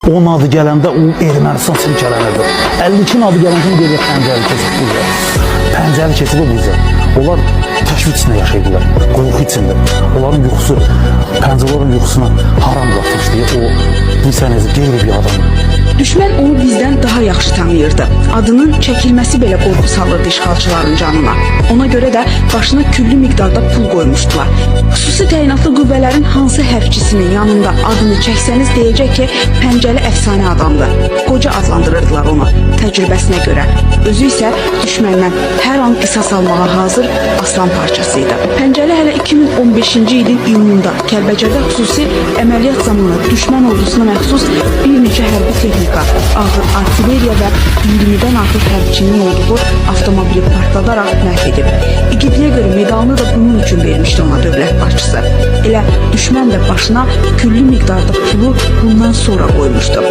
10 adı gələndə o Ermənistan silkələnirdi. 52 adı gələndə deyir pəncəli keçib burada. Pəncəli keçib burada. Onlar təşviş içində yaşayırlar, qorxu içində. Onların yuxusu, pəncələrin yuxusuna haram qatmışdı. O bilsəniz qeyri bir adam. Düşmən onu bizdən daha yaxşı tanıyırdı. Adının çəkilməsi belə qorxu salırdı işğalçıların canına. Ona görə də başına küllü miqdarda pul qoymuşdular. Xüsusi təyinatlı qüvvələrin hansı hərbçisinin yanında adını çəksəniz deyəcək ki, Pəncəli əfsanə adamdır. Qoca adlandırırdılar onu təcrübəsinə görə. Özü isə düşməndən hər an qisas almağa hazır aslan parçasıydı. Pəncəli hələ 2015-ci ilin iyununda Kəlbəcərdə xüsusi əməliyyat zamanı düşmən ordusuna məxsus bir neçə hərbi texnika, ağır artilleriya və 20-dən artıq hərbçinin olduğu avtomobili partladaraq məhv edib. İgidliyə görə medalını da bunun üçün vermişdi ona dövlət başçısı. Elə düşmən də başına küllü miqdarda pulu bundan sonra qoymuşdu.